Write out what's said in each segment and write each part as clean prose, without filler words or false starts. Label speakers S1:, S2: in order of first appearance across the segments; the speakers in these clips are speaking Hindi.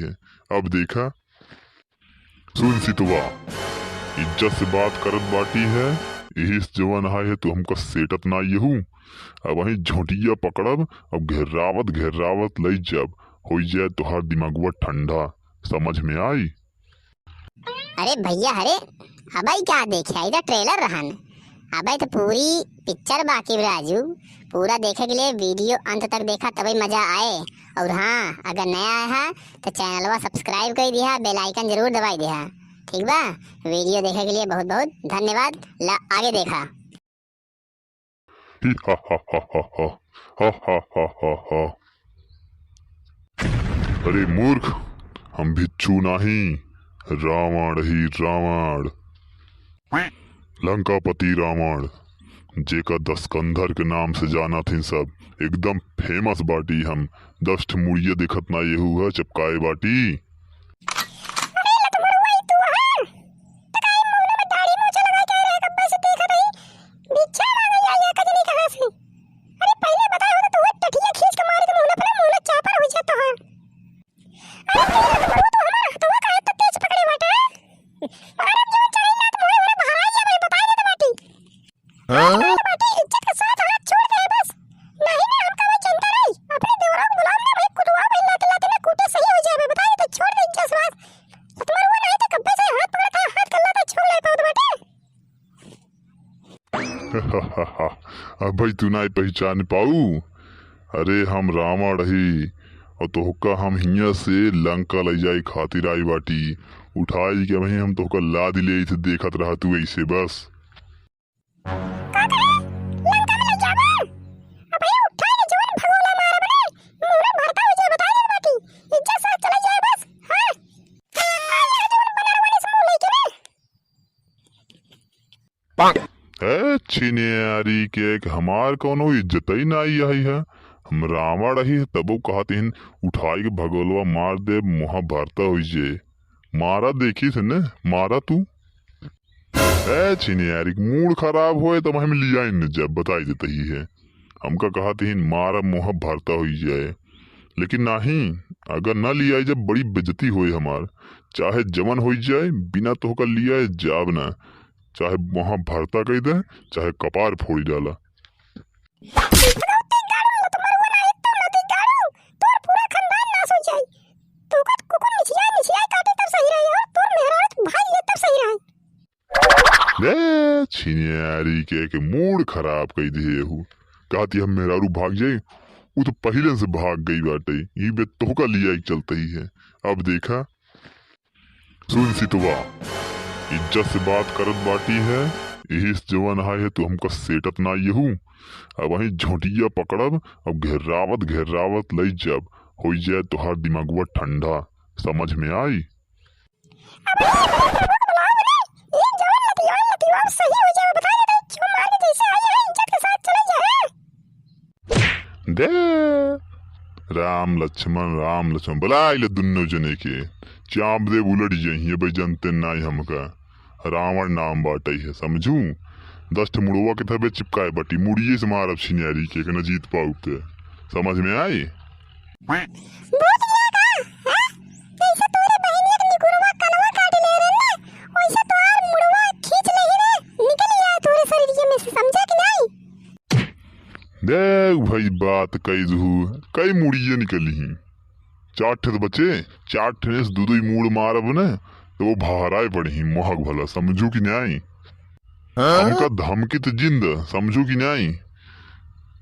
S1: है। अब देखा, सुन सितवा, इज्जत से बात करत बाटी है, यही जवन आए है तो हमका सेटत ना यहू। अब वही झोटिया पकड़ब, अब घेरावत घेरावत लई जब हो जाए तुहार दिमागुआ ठंडा, समझ में आई?
S2: अरे भैया, अरे अबे क्या देखे आई? ट्रेलर रहन अबे तो पूरी पिक्चर बाकी राजू। पूरा देखे के लिए वीडियो अंत तक देखा तभी मजा आए। और हाँ, अगर नया है तो चैनलवा सब्सक्राइब कर दिया, बेल आइकन जरूर दबाई दिया। ठीक बा? वीडियो देखे के लिए बहुत बहुत धन्यवाद। ला आगे देखा।
S1: ही हा हा हा हा हा हा हा हा हा हा। अरे मूर्ख, हम भिक्षु नहीं, रावण ही रावण, लंकापति रावण, जेका दशकंधर के नाम से जाना थी सब। एकदम फेमस बाटी हम। 10 मुड़िया दिखत ना ये हुआ चपकाए बाटी। अब भाई तू ना पहचान पाऊ? अरे हम रावण रही और तोहका हम हिया से लंका ले जाई खातिर आई बाटी। उठाई के वही हम तोहका ला दिले इसे देखत रहा तू ऐसे बस। छिनियारी के हमार कोनो इज्जत ही ना आई है। हम रावण रही है तबो कहते हैं उठाई के भगोलवा मार दे, मुहा भरता हो जे। मारा देखी थे ने, मारा तू। छिनियारी मूड खराब होए तो हम लिया इन जब बताई देते ही है। हमका कहते हैं मारा मुहा भरता हो जाए, लेकिन नहीं, अगर ना लिया जब बड़ी बेजती होए हमार। चाहे जमन हो जाए बिना तो का लिया जाब ना, चाहे वहां भरता कही दे, चाहे कपार फोड़ी डाला। छिनियारी के मूड खराब कही दे हु। कहती हम मेहरारू भाग जाये, वो तो पहले से भाग गई बाटे, ये बे तोहका लिया चलता ही है। अब देखा, सुन सितवा, इज्जत से बात करत बाटी है, यही जवन आए है तो हमका सेटत ना यहू। अब वही झोटिया पकड़ब, अब घेरावत घेरावत लई जब हो जाए तुहार दिमागुआ ठंडा, समझ में आई? दे राम लक्ष्मण बुलाइले दुन्नो जने के चाप दे उलट जाइए भाई, जनते ना हमका रावण नाम बाटे है समझू। 10 मुड़वा के थबे चिपकाए बाटी, मुड़िए से मारब छिनियारी के न जीत पाऊ के, समझ में आई? देख भाई बात कई दू, कई मुड़िए निकली ही। 4 ठे बचे, 4 ठे से दूध मूड मारब ने तो वो भाराए पड़ी मोहक भला, समझू कि नहीं? हमका धमकी तो जिंद, समझू कि नहीं?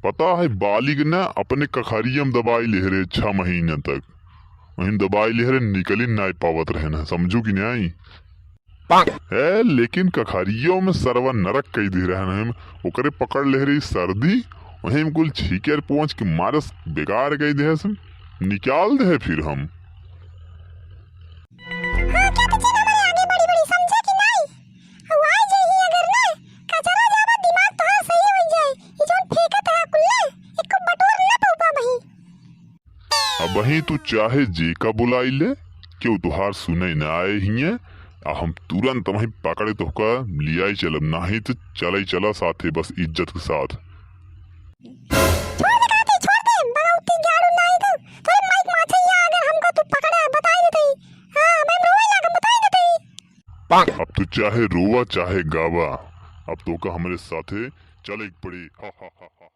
S1: पता है बालिग ना अपने कखरियम दबाई ले रहे 6 महीने तक, वहीं दबाई ले रहे निकली ना पावत रहे ना, समझू कि नहीं? है लेकिन कखरियों में सरवा नरक कई दे रहे हैं, ओकरे पकड़ ले रही सर्दी, वहीं कुल छीके पहुंच के मारस बेकार गई दे, निकाल दे फिर हम। अब वही तू चाहे जे का बुलाई ले, क्यों तुहार सुने न आए ही, हम तुरंत वहीं पकड़े तो का लिया चलब, नहीं तो चला चला साथे बस इज्जत के साथ। अब तो चाहे रोवा चाहे गावा, अब तो का हमारे साथे चले पड़े। हा हा हा हा।